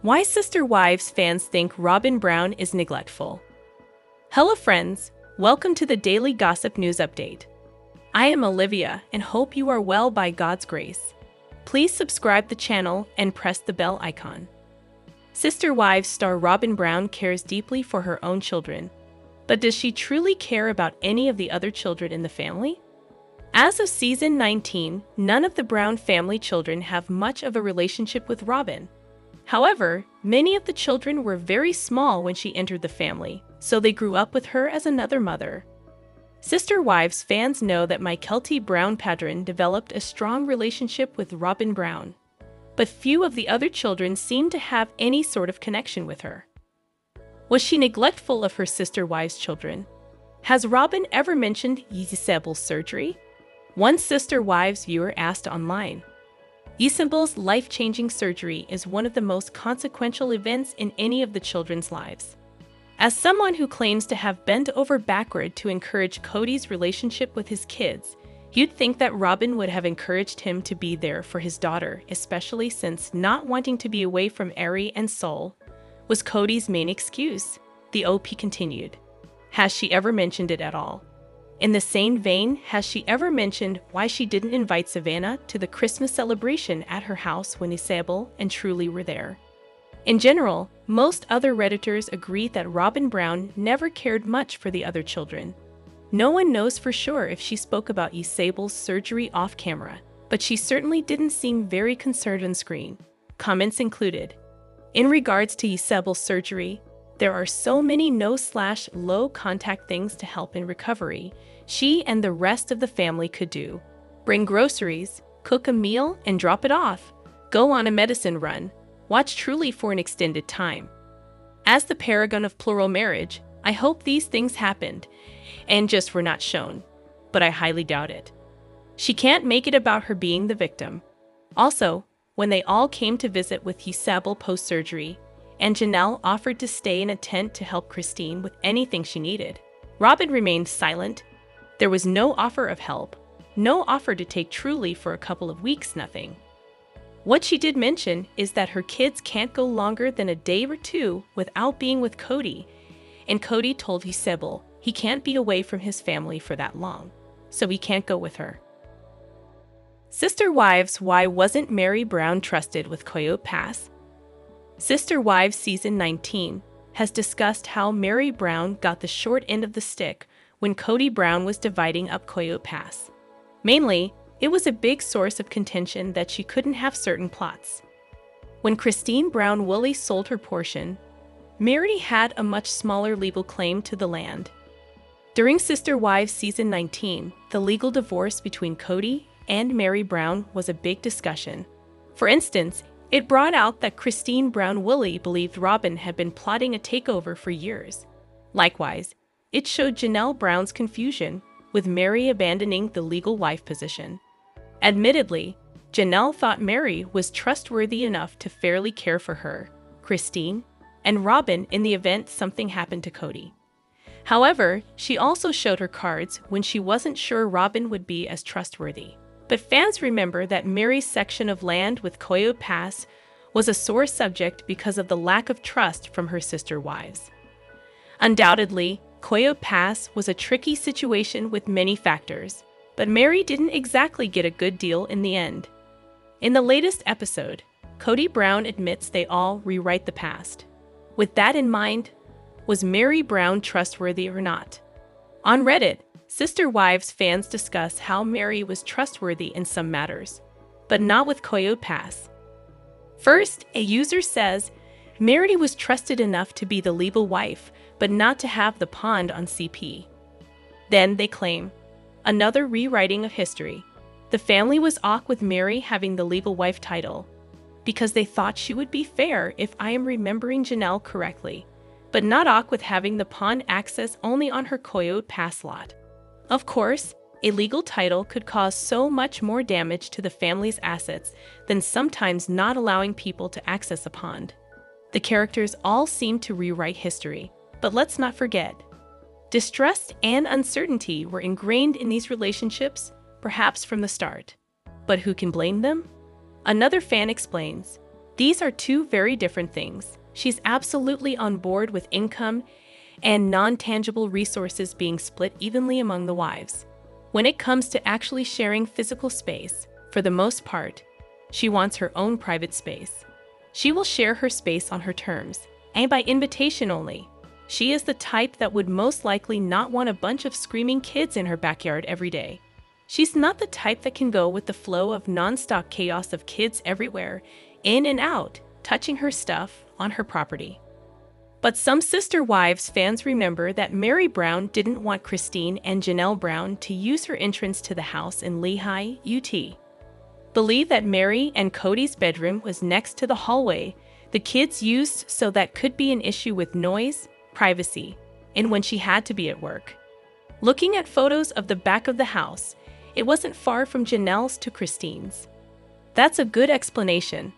Why Sister Wives fans think Robyn Brown is neglectful. Hello friends, welcome to the Daily Gossip News Update. I am Olivia and hope you are well by God's grace. Please subscribe the channel and press the bell icon. Sister Wives star Robyn Brown cares deeply for her own children. But does she truly care about any of the other children in the family? As of season 19, none of the Brown family children have much of a relationship with Robyn. However, many of the children were very small when she entered the family, so they grew up with her as another mother. Sister Wives fans know that Kody Brown Padron developed a strong relationship with Robyn Brown, but few of the other children seem to have any sort of connection with her. Was she neglectful of her Sister Wives' children? Has Robyn ever mentioned Isabel's surgery? One Sister Wives viewer asked online. Isabel's life-changing surgery is one of the most consequential events in any of the children's lives. As someone who claims to have bent over backward to encourage Kody's relationship with his kids, you'd think that Robyn would have encouraged him to be there for his daughter, especially since not wanting to be away from Ari and Sol was Kody's main excuse, the OP continued. Has she ever mentioned it at all? In the same vein, has she ever mentioned why she didn't invite Savannah to the Christmas celebration at her house when Isabel and Truly were there? In general, most other Redditors agree that Robyn Brown never cared much for the other children. No one knows for sure if she spoke about Isabel's surgery off camera, but she certainly didn't seem very concerned on screen. Comments included. In regards to Isabel's surgery, there are so many no/low contact things to help in recovery she and the rest of the family could do. Bring groceries, cook a meal and drop it off, go on a medicine run, watch Truly for an extended time. As the paragon of plural marriage, I hope these things happened and just were not shown, but I highly doubt it. She can't make it about her being the victim. Also, when they all came to visit with Isabel post-surgery, and Janelle offered to stay in a tent to help Christine with anything she needed, Robyn remained silent. There was no offer of help, no offer to take Truly for a couple of weeks, nothing. What she did mention is that her kids can't go longer than a day or two without being with Kody, and Kody told Isabel he can't be away from his family for that long, so he can't go with her. Sister Wives, why wasn't Meri Brown trusted with Coyote Pass? Sister Wives Season 19 has discussed how Meri Brown got the short end of the stick when Kody Brown was dividing up Coyote Pass. Mainly, it was a big source of contention that she couldn't have certain plots. When Christine Brown Woolley sold her portion, Meri had a much smaller legal claim to the land. During Sister Wives Season 19, the legal divorce between Kody and Meri Brown was a big discussion. For instance, it brought out that Christine Brown Woolley believed Robyn had been plotting a takeover for years. Likewise, it showed Janelle Brown's confusion with Meri abandoning the legal wife position. Admittedly, Janelle thought Meri was trustworthy enough to fairly care for her, Christine, and Robyn in the event something happened to Kody. However, she also showed her cards when she wasn't sure Robyn would be as trustworthy. But fans remember that Meri's section of land with Coyote Pass was a sore subject because of the lack of trust from her sister wives. Undoubtedly, Coyote Pass was a tricky situation with many factors, but Meri didn't exactly get a good deal in the end. In the latest episode, Kody Brown admits they all rewrite the past. With that in mind, was Meri Brown trustworthy or not? On Reddit, Sister Wives fans discuss how Meri was trustworthy in some matters, but not with Coyote Pass. First, a user says, Meri was trusted enough to be the legal wife, but not to have the pond on CP. Then they claim, another rewriting of history. The family was awk with Meri having the legal wife title, because they thought she would be fair if I am remembering Janelle correctly, but not awk with having the pond access only on her Coyote Pass lot. Of course, a legal title could cause so much more damage to the family's assets than sometimes not allowing people to access a pond. The characters all seem to rewrite history, but let's not forget, distrust and uncertainty were ingrained in these relationships, perhaps from the start. But who can blame them? Another fan explains, These are two very different things. She's absolutely on board with income and non-tangible resources being split evenly among the wives. When it comes to actually sharing physical space, for the most part, she wants her own private space. She will share her space on her terms, and by invitation only. She is the type that would most likely not want a bunch of screaming kids in her backyard every day. She's not the type that can go with the flow of non-stop chaos of kids everywhere, in and out, touching her stuff on her property. But some Sister Wives fans remember that Mary Brown didn't want Christine and Janelle Brown to use her entrance to the house in Lehigh, UT. Believe that Mary and Kody's bedroom was next to the hallway the kids used, so that could be an issue with noise, privacy, and when she had to be at work. Looking at photos of the back of the house, it wasn't far from Janelle's to Christine's. That's a good explanation.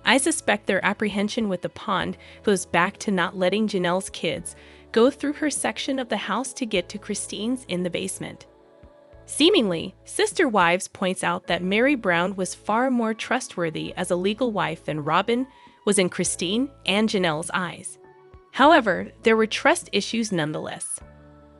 I suspect their apprehension with the pond goes back to not letting Janelle's kids go through her section of the house to get to Christine's in the basement. Seemingly, Sister Wives points out that Mary Brown was far more trustworthy as a legal wife than Robyn was in Christine and Janelle's eyes. However, there were trust issues nonetheless.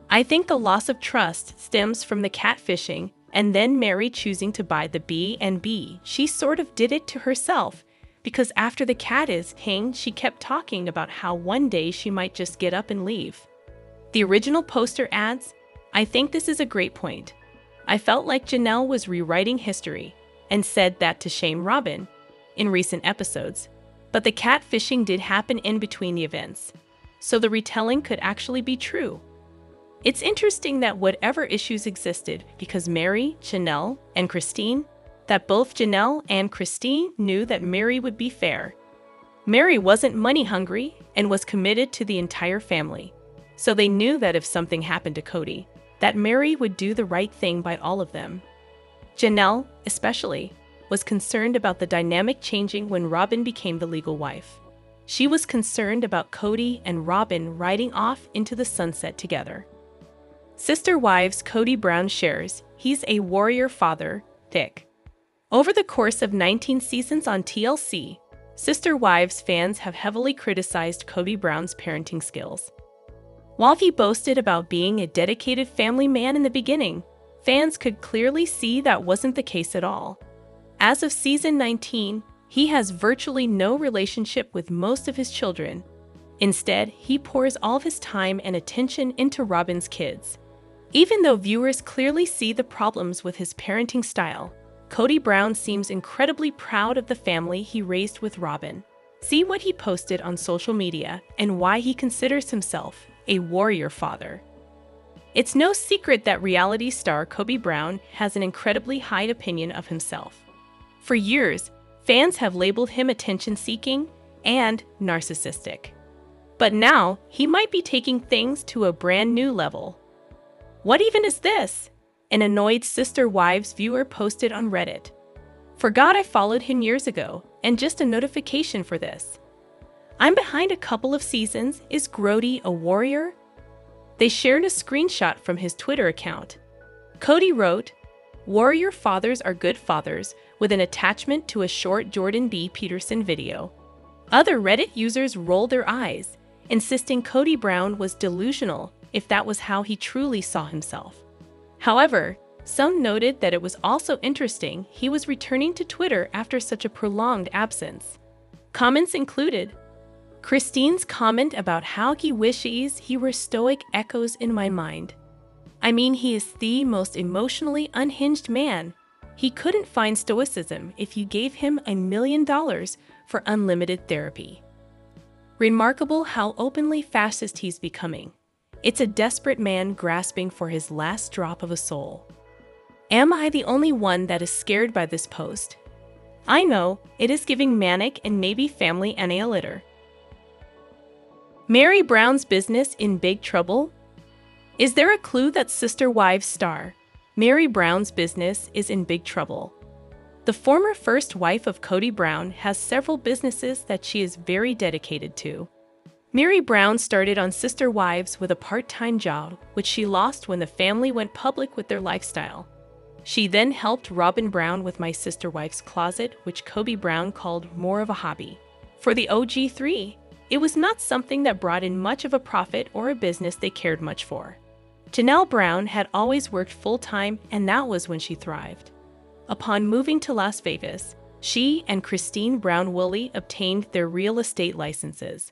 I think the loss of trust stems from the catfishing and then Mary choosing to buy the B&B. She sort of did it to herself, because after the cat is hanged, she kept talking about how one day she might just get up and leave. The original poster adds, "I think this is a great point. I felt like Janelle was rewriting history and said that to shame Robyn in recent episodes, but the catfishing did happen in between the events, so the retelling could actually be true." It's interesting that whatever issues existed because Mary, Janelle, and Christine, that both Janelle and Christine knew that Mary would be fair. Mary wasn't money hungry and was committed to the entire family, so they knew that if something happened to Kody, that Mary would do the right thing by all of them. Janelle, especially, was concerned about the dynamic changing when Robyn became the legal wife. She was concerned about Kody and Robyn riding off into the sunset together. Sister Wives Kody Brown shares, "He's a warrior father, thick." Over the course of 19 seasons on TLC, Sister Wives fans have heavily criticized Kody Brown's parenting skills. While he boasted about being a dedicated family man in the beginning, fans could clearly see that wasn't the case at all. As of season 19, he has virtually no relationship with most of his children. Instead, he pours all of his time and attention into Robyn's kids. Even though viewers clearly see the problems with his parenting style, Kody Brown seems incredibly proud of the family he raised with Robyn. See what he posted on social media and why he considers himself a warrior father. It's no secret that reality star Kody Brown has an incredibly high opinion of himself. For years, fans have labeled him attention-seeking and narcissistic. But now, he might be taking things to a brand new level. "What even is this?" an annoyed Sister Wives viewer posted on Reddit. "Forgot I followed him years ago, and just a notification for this. I'm behind a couple of seasons. Is Grody a warrior?" They shared a screenshot from his Twitter account. Kody wrote, "Warrior fathers are good fathers," with an attachment to a short Jordan B. Peterson video. Other Reddit users rolled their eyes, insisting Kody Brown was delusional if that was how he truly saw himself. However, some noted that it was also interesting he was returning to Twitter after such a prolonged absence. Comments included, "Christine's comment about how he wishes he were stoic echoes in my mind. I mean, he is the most emotionally unhinged man. He couldn't find stoicism if you gave him $1 million for unlimited therapy. Remarkable how openly fascist he's becoming. It's a desperate man grasping for his last drop of a soul. Am I the only one that is scared by this post? I know, it is giving manic and maybe family annihilator." Mary Brown's business in big trouble? Is there a clue that Sister Wives star Mary Brown's business is in big trouble? The former first wife of Kody Brown has several businesses that she is very dedicated to. Mary Brown started on Sister Wives with a part-time job, which she lost when the family went public with their lifestyle. She then helped Robyn Brown with My Sister Wife's Closet, which Kody Brown called more of a hobby. For the OG3, it was not something that brought in much of a profit or a business they cared much for. Janelle Brown had always worked full-time, and that was when she thrived. Upon moving to Las Vegas, she and Kody Brown Woolley obtained their real estate licenses.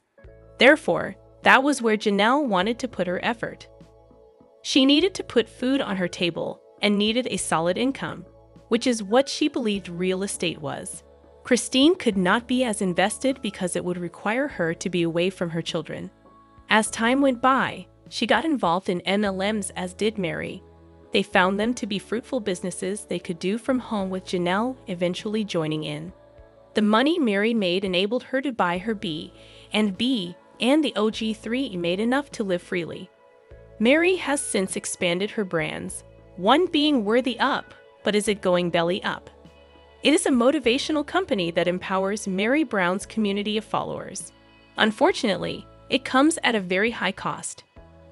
Therefore, that was where Janelle wanted to put her effort. She needed to put food on her table and needed a solid income, which is what she believed real estate was. Kody could not be as invested because it would require her to be away from her children. As time went by, she got involved in MLMs, as did Mary. They found them to be fruitful businesses they could do from home, with Janelle eventually joining in. The money Mary made enabled her to buy her B&B, and the OG3 made enough to live freely. Mary has since expanded her brands, one being Worthy Up, but is it going belly up? It is a motivational company that empowers Mary Brown's community of followers. Unfortunately, it comes at a very high cost.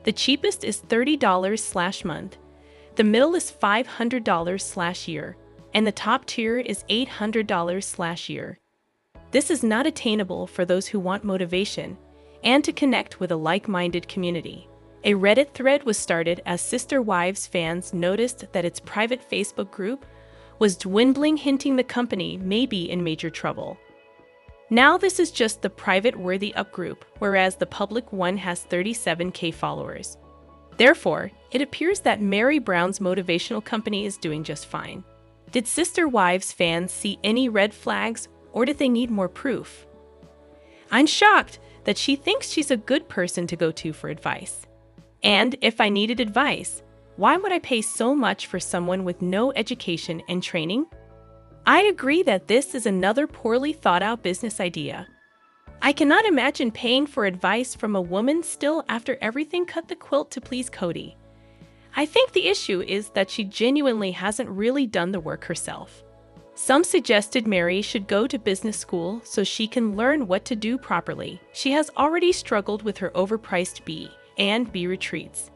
The cheapest is $30/month, the middle is $500/year, and the top tier is $800/year. This is not attainable for those who want motivation and to connect with a like-minded community. A Reddit thread was started as Sister Wives fans noticed that its private Facebook group was dwindling, hinting the company may be in major trouble. Now this is just the private Worthy Up group, whereas the public one has 37K followers. Therefore, it appears that Mary Brown's motivational company is doing just fine. Did Sister Wives fans see any red flags, or did they need more proof? I'm shocked that she thinks she's a good person to go to for advice. And if I needed advice, why would I pay so much for someone with no education and training? I agree that this is another poorly thought out business idea. I cannot imagine paying for advice from a woman still after everything cut the quilt to please Kody. I think the issue is that she genuinely hasn't really done the work herself. Some suggested Mary should go to business school so she can learn what to do properly. She has already struggled with her overpriced B&B retreats.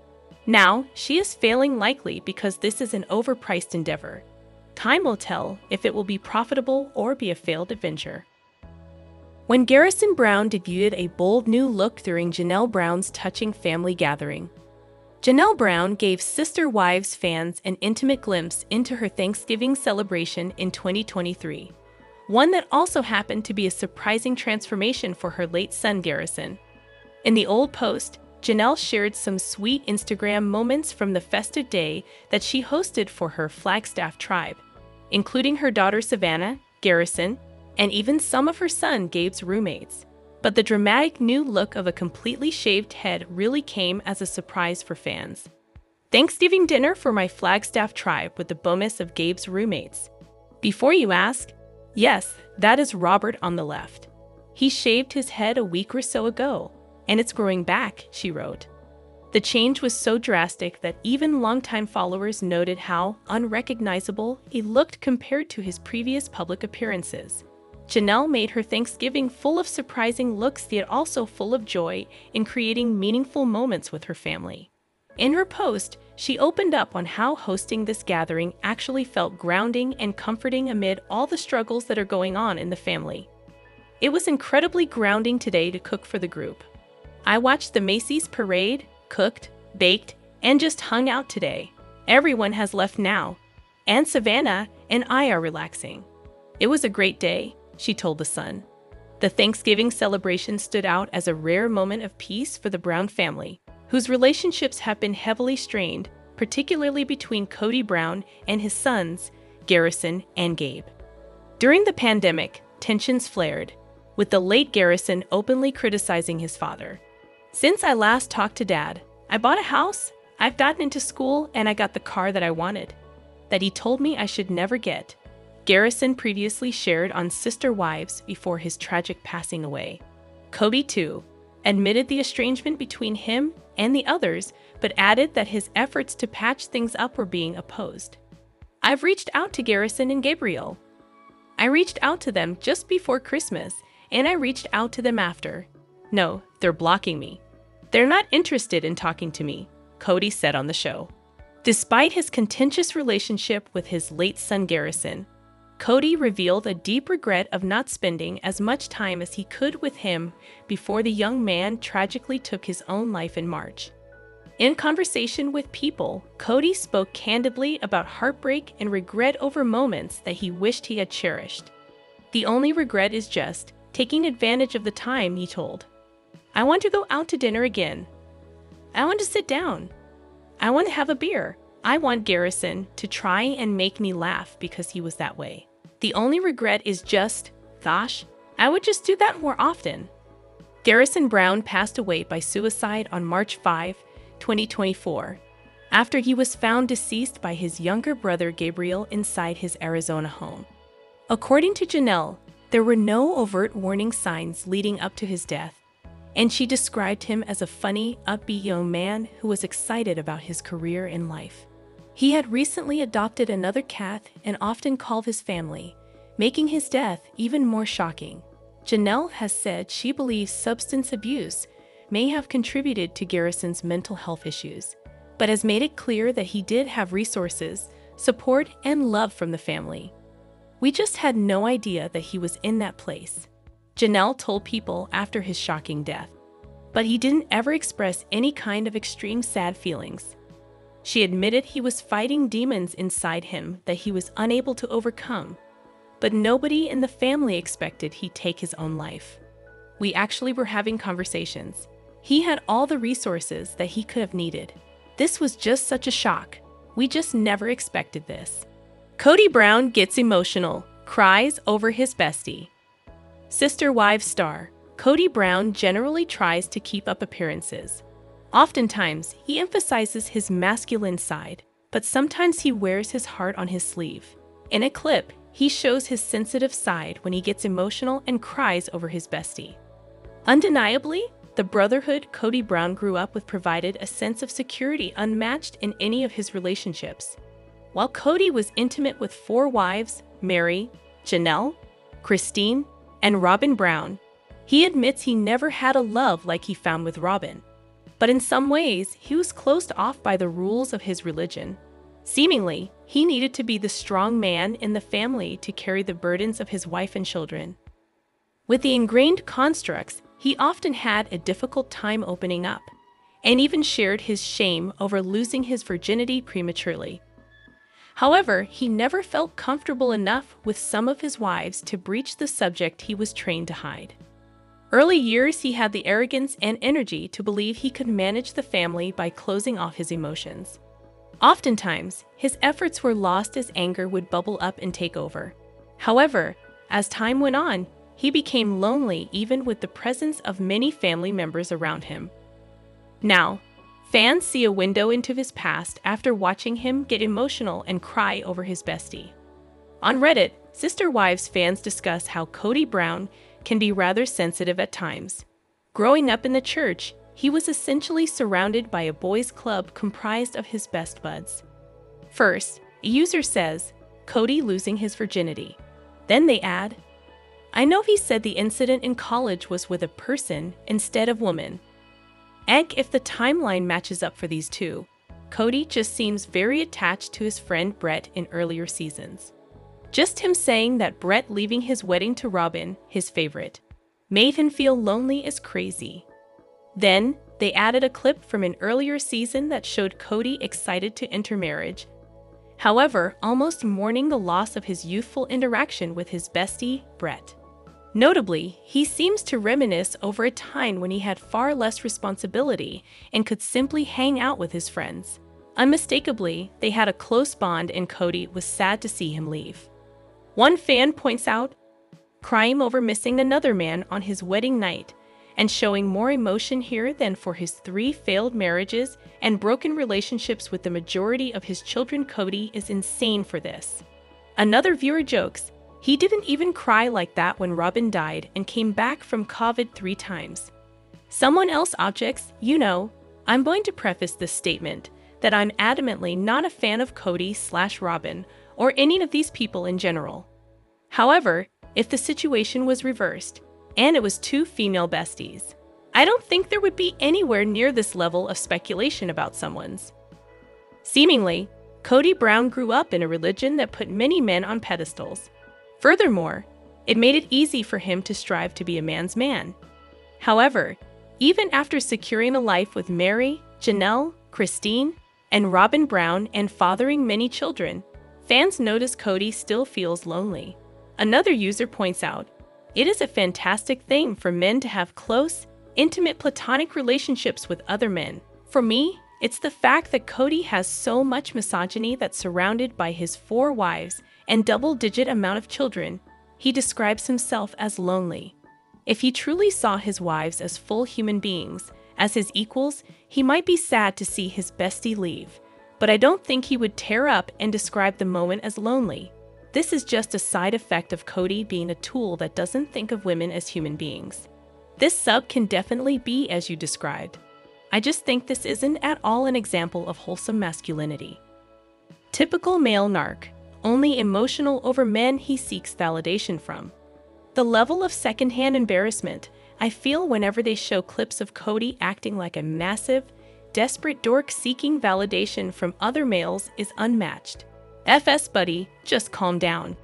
Now, she is failing likely because this is an overpriced endeavor. Time will tell if it will be profitable or be a failed adventure. When Garrison Brown debuted a bold new look during Janelle Brown's touching family gathering, Janelle Brown gave Sister Wives fans an intimate glimpse into her Thanksgiving celebration in 2023, one that also happened to be a surprising transformation for her late son Garrison. In the old post, Janelle shared some sweet Instagram moments from the festive day that she hosted for her Flagstaff tribe, including her daughter Savannah, Garrison, and even some of her son Gabe's roommates. But the dramatic new look of a completely shaved head really came as a surprise for fans. Thanksgiving dinner for my Flagstaff tribe with the bonus of Gabe's roommates. Before you ask, yes, that is Robert on the left. He shaved his head a week or so ago, and it's growing back, she wrote. The change was so drastic that even longtime followers noted how unrecognizable he looked compared to his previous public appearances. Janelle made her Thanksgiving full of surprising looks, yet also full of joy in creating meaningful moments with her family. In her post, she opened up on how hosting this gathering actually felt grounding and comforting amid all the struggles that are going on in the family. It was incredibly grounding today to cook for the group. I watched the Macy's parade, cooked, baked, and just hung out today. Everyone has left now, and Savannah and I are relaxing. It was a great day, she told The Sun. The Thanksgiving celebration stood out as a rare moment of peace for the Brown family, whose relationships have been heavily strained, particularly between Kody Brown and his sons, Garrison and Gabe. During the pandemic, tensions flared, with the late Garrison openly criticizing his father. Since I last talked to Dad, I bought a house, I've gotten into school, and I got the car that I wanted, that he told me I should never get, Garrison previously shared on Sister Wives before his tragic passing away. Kody, too, admitted the estrangement between him and the others, but added that his efforts to patch things up were being opposed. I've reached out to Garrison and Gabriel. I reached out to them just before Christmas, and I reached out to them after. No, they're blocking me. They're not interested in talking to me, Kody said on the show. Despite his contentious relationship with his late son Garrison, Kody revealed a deep regret of not spending as much time as he could with him before the young man tragically took his own life in March. In conversation with People, Kody spoke candidly about heartbreak and regret over moments that he wished he had cherished. "The only regret is just taking advantage of the time," he told. "I want to go out to dinner again. I want to sit down. I want to have a beer. I want Garrison to try and make me laugh because he was that way. The only regret is just, gosh, I would just do that more often." Garrison Brown passed away by suicide on March 5, 2024, after he was found deceased by his younger brother Gabriel inside his Arizona home. According to Janelle, there were no overt warning signs leading up to his death, and she described him as a funny, upbeat young man who was excited about his career in life. He had recently adopted another cat and often called his family, making his death even more shocking. Janelle has said she believes substance abuse may have contributed to Garrison's mental health issues, but has made it clear that he did have resources, support, and love from the family. "We just had no idea that he was in that place," Janelle told People after his shocking death. But he didn't ever express any kind of extreme sad feelings. She admitted he was fighting demons inside him that he was unable to overcome, but nobody in the family expected he'd take his own life. "We actually were having conversations. He had all the resources that he could have needed. This was just such a shock. We just never expected this." Kody Brown gets emotional, cries over his bestie. Sister Wives star Kody Brown generally tries to keep up appearances. Oftentimes, he emphasizes his masculine side, but sometimes he wears his heart on his sleeve. In a clip, he shows his sensitive side when he gets emotional and cries over his bestie. Undeniably, the brotherhood Kody Brown grew up with provided a sense of security unmatched in any of his relationships. While Kody was intimate with 4 wives, Mary, Janelle, Christine, and Robyn Brown, he admits he never had a love like he found with Robyn. But in some ways, he was closed off by the rules of his religion. Seemingly, he needed to be the strong man in the family to carry the burdens of his wife and children. With the ingrained constructs, he often had a difficult time opening up, and even shared his shame over losing his virginity prematurely. However, he never felt comfortable enough with some of his wives to breach the subject he was trained to hide. Early years, he had the arrogance and energy to believe he could manage the family by closing off his emotions. Oftentimes, his efforts were lost as anger would bubble up and take over. However, as time went on, he became lonely even with the presence of many family members around him. Now, fans see a window into his past after watching him get emotional and cry over his bestie. On Reddit, Sister Wives fans discuss how Kody Brown can be rather sensitive at times. Growing up in the church, he was essentially surrounded by a boys' club comprised of his best buds. First, a user says, "Kody losing his virginity." Then they add, "I know he said the incident in college was with a person instead of woman." Egg if the timeline matches up for these two. Kody just seems very attached to his friend Brett in earlier seasons. Just him saying that Brett leaving his wedding to Robyn, his favorite, made him feel lonely is crazy. Then, they added a clip from an earlier season that showed Kody excited to enter marriage. However, almost mourning the loss of his youthful interaction with his bestie, Brett. Notably, he seems to reminisce over a time when he had far less responsibility and could simply hang out with his friends. Unmistakably, they had a close bond and Kody was sad to see him leave. One fan points out, crying over missing another man on his wedding night and showing more emotion here than for his 3 failed marriages and broken relationships with the majority of his children. Kody is insane for this. Another viewer jokes, he didn't even cry like that when Robyn died and came back from COVID 3 times. Someone else objects, I'm going to preface this statement that I'm adamantly not a fan of Kody/Robyn or any of these people in general. However, if the situation was reversed, and it was 2 female besties, I don't think there would be anywhere near this level of speculation about someone's. Seemingly, Kody Brown grew up in a religion that put many men on pedestals. Furthermore, it made it easy for him to strive to be a man's man. However, even after securing a life with Mary, Janelle, Christine, and Robyn Brown and fathering many children, fans notice Kody still feels lonely. Another user points out, "It is a fantastic thing for men to have close, intimate platonic relationships with other men. For me, it's the fact that Kody has so much misogyny that's surrounded by his 4 wives and double-digit amount of children. He describes himself as lonely. If he truly saw his wives as full human beings, as his equals, he might be sad to see his bestie leave. But I don't think he would tear up and describe the moment as lonely. This is just a side effect of Kody being a tool that doesn't think of women as human beings. This sub can definitely be as you described. I just think this isn't at all an example of wholesome masculinity. Typical male narc, only emotional over men he seeks validation from." The level of secondhand embarrassment I feel whenever they show clips of Kody acting like a massive, desperate dork seeking validation from other males is unmatched. FS buddy, just calm down.